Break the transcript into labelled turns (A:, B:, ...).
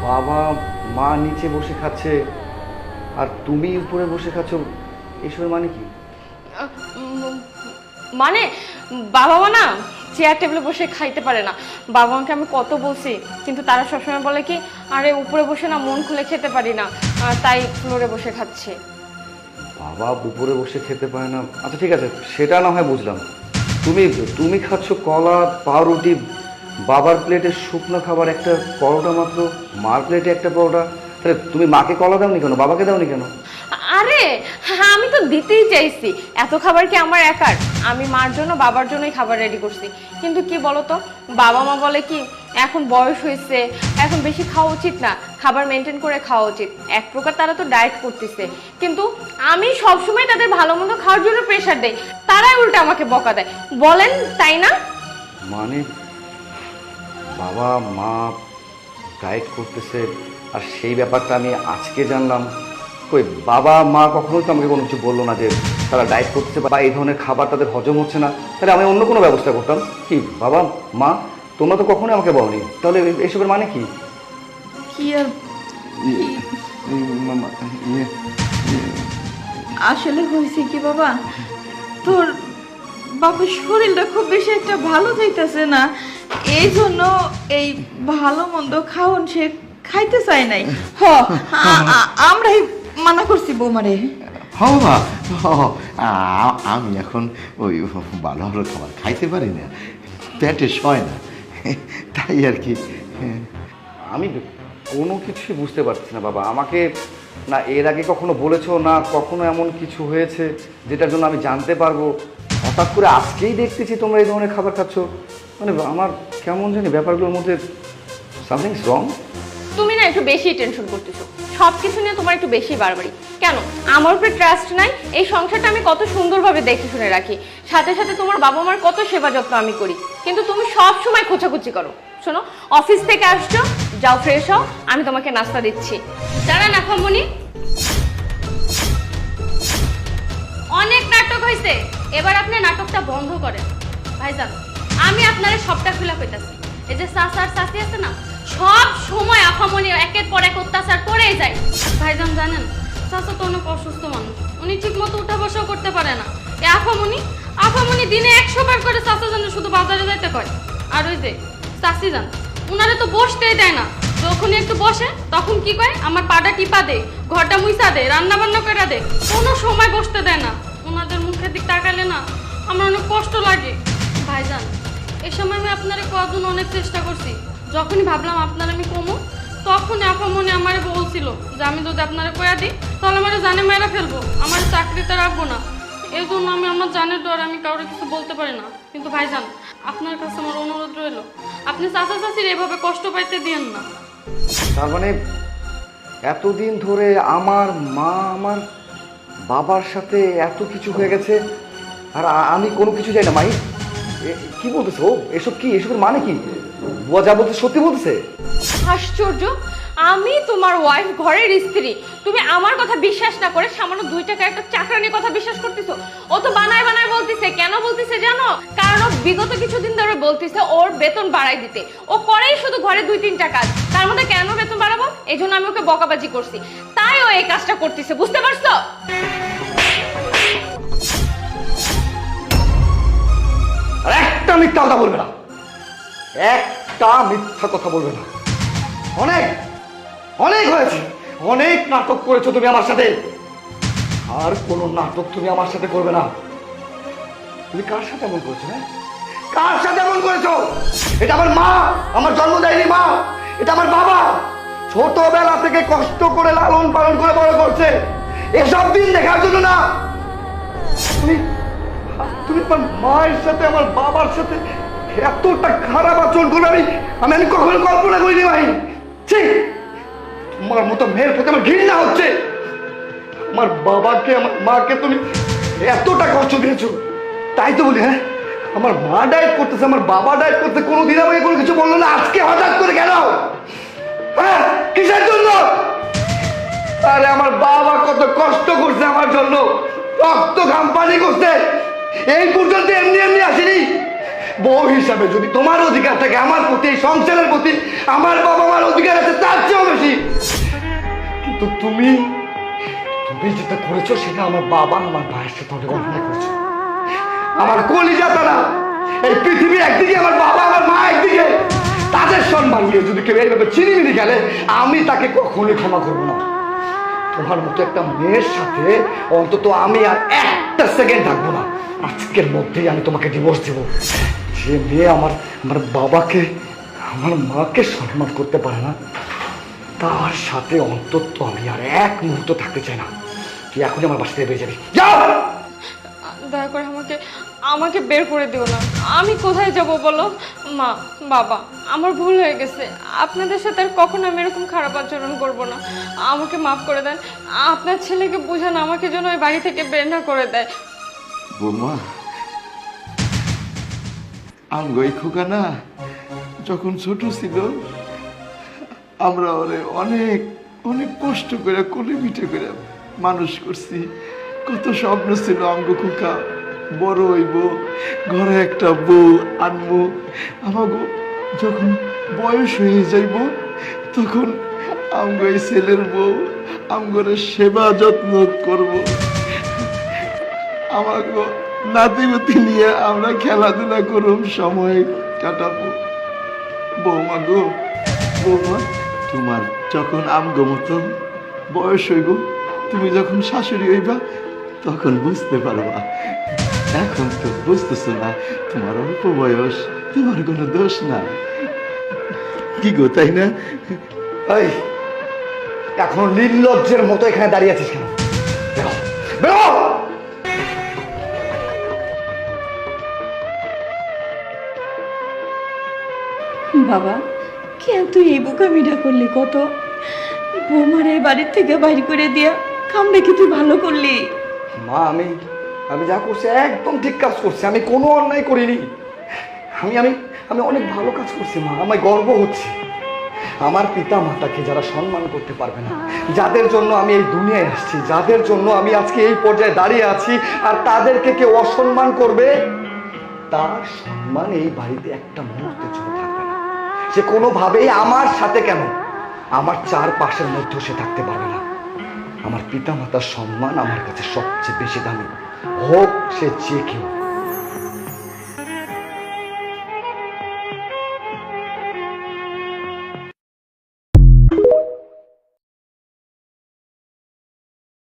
A: বাবা মা নিচে বসে খাচ্ছে আর তুমি উপরে বসে খাচ্ছ, এসবের মানে কি?
B: মানে বাবা মা না চেয়ার টেবিলে বসে খাইতে পারে না। বাবা মাকে আমি কত বলছি, কিন্তু তারা সবসময় বলে কি, আরে উপরে বসে না মন খুলে খেতে পারি না, তাই ফ্লোরে বসে খাচ্ছে।
A: বাবা উপরে বসে খেতে পারে না, আচ্ছা ঠিক আছে, সেটা না হয় বুঝলাম। তুমি তুমি খাচ্ছ কলা পাউরুটি, বাবার প্লেটে শুকনো খাবার একটা পরোটা মাত্র, মার প্লেটে একটা পরোটা। তাহলে তুমি মাকে কলা দাওনি কেন, বাবাকে দাওনি কেন?
B: আরে আমি তো দিতেই চাইছি, এত খাবার কি আমার একার? আমি মার জন্য বাবার জন্যই খাবার রেডি করছি। কিন্তু কি বলতো, বাবা মা বলে কি, এখন বয়স হয়েছে, এখন বেশি খাওয়া উচিত না, খাবার মেনটেন করে খাওয়া উচিত। এক প্রকার তারা তো ডায়েট করতেছে, কিন্তু আমি সবসময় তাদের ভালো মন্দ খাওয়ার জন্য প্রেশার দেই, তারাই উল্টা আমাকে বকা দেয়। বলেন তাই না?
A: মানে বাবা মা ডায়েট করতেছে আর সেই ব্যাপারটা আমি আজকে জানলাম। কই বাবা মা কখনোই তো আমাকে কোনো কিছু বললো না যে তারা ডায়েট করতেছে বা এই ধরনের খাবার তাদের হজম হচ্ছে না, তাহলে আমি অন্য কোনো ব্যবস্থা করতাম। কি বাবা মা তোমরা তো কখনোই আমাকে বলোনি, তাহলে এসবের মানে কি?
C: কি আর আসলে হয়েছে কি বাবা, তোর বাবার শরীরটা খুব বেশি একটা ভালো যাইতেছে না, এই জন্য এই ভালো মন্দ খাওন সে খাইতে চায় নাই। আমরাই মানা করছি বৌমারে।
D: হ্যাঁ মা, আমি এখন ওই ভালো ভালো খাবার খাইতে পারি না, পেটে সয় না, তাই আর কি।
A: আমি কোনো কিছুই বুঝতে পারছি না বাবা। আমাকে না এর আগে কখনো বলেছো, না কখনো এমন কিছু হয়েছে যেটার জন্য আমি জানতে পারবো। হঠাৎ করে আজকেই দেখতেছি তোমরা এই ধরনের খাবার খাচ্ছ, মানে আমার কেমন জানি ব্যাপারগুলোর মধ্যে সামথিং রং।
B: তুমি না একটু বেশি টেনশন করতেছো, সব কিছু নিয়ে তোমার একটু বেশি বাড়াবাড়ি। কেন আমার উপরে ট্রাস্ট নাই? এই সংসারটা আমি কত সুন্দরভাবে দেখে শুনে রাখি, সাথে সাথে তোমার বাবা মার কত সেবা যত্ন আমি করি, কিন্তু তুমি সব সময় খোঁচাখুচি করো। শোনো, অফিস থেকে আসছো, যাও ফ্রেশ হও, আমি তোমাকে নাস্তা দিচ্ছি। দাঁড়া না খামুনি, অনেক নাটক হয়েছে, এবার আপনি নাটকটা বন্ধ করেন। ভাইজান আমি আপনার সবটা খুলে কইতাছি, এই যে চাচার চাচি আছে না, সব সময় আফামনি একের পর এক অত্যাচার করেই যায়। ভাইজান জানেন, চাচা তো অনেক অসুস্থ মানুষ, উনি ঠিক মতো উঠা বসাও করতে পারে না। এই আফামনি দিনে 100 বার করে চাচা জানে শুধু বাজারে যাইতে কয়। আর ওই যে চাচি যান, উনারে তো বসতেই দেয় না, যখনই একটু বসে তখন কি কয়, আমার পাটা টিপা দে, ঘরটা মুইসা দে, রান্না বান্না করে দে, কোনো সময় বসতে দেয় না। ওনাদের মুখের দিক তাকালে না আমার অনেক কষ্ট লাগে। ভাইজান এই সময় আমি আপনারে কদিন অনেক চেষ্টা করছি, যখনই ভাবলাম আপনার আমি কমু, তখনই আফামনি আমারে বলছিল যে আমি যদি আপনারে কয়া দিই তাহলে আমার জানে মেরা ফেলবো, আমার চাকরিতে রাখবো না। এই জন্য আমি আমার জানের ডর আমি কাউকে কিছু বলতে পারি না। কিন্তু ভাইজান আপনার কাছে আমার অনুরোধ রইল, আপনি চাচা চাচির এভাবে কষ্ট পাইতে দিয়েন না।
A: তার মানে এতদিন ধরে আমার মা আমার বাবার সাথে এত কিছু হয়ে গেছে আর আমি কোনো কিছু জানি না। মাই কি বলতেছো এসব? কি এসবের মানে কি? বুয়া যা বলতে সত্যি বলতেছে?
B: আশ্চর্য, আমি তোমার ওয়াইফ, ঘরের স্ত্রী, তুমি আমার কথা বিশ্বাস না করে সামান্য 2 টাকা একটা চাকরানির কথা বিশ্বাস করতেছো? ও তো বানায় বানায় বলতেছে। কেন বলতেছে জানো? কারণ ও বিগত কিছুদিন ধরে বলতেছে ওর বেতন বাড়াই দিতে। ও করেই শুধু ঘরে 2-3টা কাজ, তার মধ্যে কেন বেতন বাড়াবো? এই জন্য আমি ওকে বকাবাজি করছি, তাই ও এই কাজটা করতেছে। বুঝতে পারছো?
A: আর একটা মিথ্যা কথা বলবে না, একটা মিথ্যা কথা বলবে না। অনেক অনেক হয়েছে, অনেক নাটক করেছো তুমি আমার সাথে, আর কোনো নাটক তুমি আমার সাথে করবে না। তুমি কার সাথে এমন করেছো? হ্যাঁ, কার সাথে এমন করেছো? এটা আমার মা, আমার জন্ম দেয়নি মা, এটা আমার বাবা, ছোটবেলা থেকে কষ্ট করে লালন পালন করে বড় করছে, এসব দিন দেখার জন্য না। তুমি তুমি তোমার মায়ের সাথে আমার বাবার সাথে এতটা খারাপ আচরণ করবে আমি আমি কখনো কল্পনা করিনি ভাই। ঠিক তোমার মতো মেয়ের প্রতি আমার ঘৃণা হচ্ছে। আমার বাবাকে আমার মাকে তুমি এতটা কষ্ট দিয়েছো, তাই তো বলি। হ্যাঁ, আমার মা ডায়েট করতেছে, আমার বাবা ডায়েট করতে, কোনোদিন আমাকে কোনো কিছু বললো না, আজকে হঠাৎ করে কেন? হ্যাঁ, কিসের জন্য? আরে আমার বাবা কত কষ্ট করছে আমার জন্য, রক্ত ঘাম পানি করছে, এই পর্যন্ত এমনি এমনি আসেনি। বউ হিসাবে যদি তোমার অধিকার থাকে আমার প্রতি, এই সংসারের প্রতি, আমার বাবা মার অধিকার আছে তার চেয়েও বেশি। কিন্তু তুমি তুমি যেটা করেছো সেটা আমার বাবা আমার ভাইয়ের সাথে অনেক অন্যায় করেছো। আমার কলিজা তারা, এই পৃথিবী একদিকে, আমার বাবা আমার মা একদিকে, তাদের সম্মান নিয়ে যদি কেউ এইভাবে চিনিমিনি গেলে আমি তাকে কখনোই ক্ষমা করবো না। তোমার মতো একটা মেয়ের সাথে অন্তত আমি আর একটা সেকেন্ড থাকবো না। আজকের মধ্যেই আমি তোমাকে ডিভোর্স দেবো। যে মেয়ে আমার আমার বাবাকে আমার মাকে সম্মান করতে পারে না, তার সাথে অন্তত আমি আর এক মুহূর্ত থাকতে চাই না। তুই এখনই আমার বাসা থেকে বেরিয়ে যাবি, যাও।
C: দয়া করে আমাকে আমাকে বের করে দিও না। আমি কোথায় যাব বলো? মা, বাবা, আমার ভুল হয়ে গেছে। আপনাদের সাথে আর কখনো আমি এরকম খারাপ আচরণ করব না। আমাকে মাফ করে দেন। আপনার ছেলেকে বোঝান আমাকে যেন ওই বাড়ি থেকে বের না করে দেয়।
D: বৌমা, আমগো এই খোকা না যখন ছোট ছিল আমরা ওরে অনেক অনেক কষ্ট করে কোলে পিঠে করে মানুষ করছি। কত স্বপ্ন ছিল আমগো খোকা বড় হইব, ঘরে একটা বউ আনবো। আমাগো যখন বয়স হয়ে যাইব তখন আমগো এই ছেলের বউ আমগরে সেবা যত্ন করব। আমাগো নাতিপুতি নিয়ে আমরা খেলাধুলা করুম, সময় কাটাবো। বৌমা গো, বৌমা, তোমার যখন আমগো মতো বয়স হইব, তুমি যখন শাশুড়ি হইবা তখন বুঝতে পারবা। এখন তো বুঝতেছো না, তোমার অল্প বয়স, তোমার কোনো দোষ না। কি গো, তাই না?
A: এই এখন নির্লজ্জের মতো এখানে দাঁড়িয়ে আছিস কেন? বেরো, বেরো।
C: বাবা, কেন তুই এই বোকামিটা করলি? কত বৌমার এই বাড়ির থেকে বাইর করে দিয়া কামড়ে কি তুই ভালো করলি?
A: মা, আমি আমি যা করছি একদম ঠিক কাজ করছি। আমি কোনো অন্যায় করিনি। আমি আমি আমি অনেক ভালো কাজ করছি মা। আমার গর্ব হচ্ছে আমার পিতা মাতাকে যারা সম্মান করতে পারবে না, যাদের জন্য আমি এই দুনিয়ায় আসছি, যাদের জন্য আমি আজকে এই পর্যায়ে দাঁড়িয়ে আছি, আর তাদেরকে কেউ অসম্মান করবে, তার সম্মান এই বাড়িতে একটা মুহূর্তের জন্য থাকবে না। সে কোনোভাবেই আমার সাথে কেন, আমার চারপাশের মধ্যেও সে থাকতে পারবে না। আমার পিতা মাতার সম্মান আমার কাছে সবচেয়ে বেশি দামি, হোক সে যে কেউ।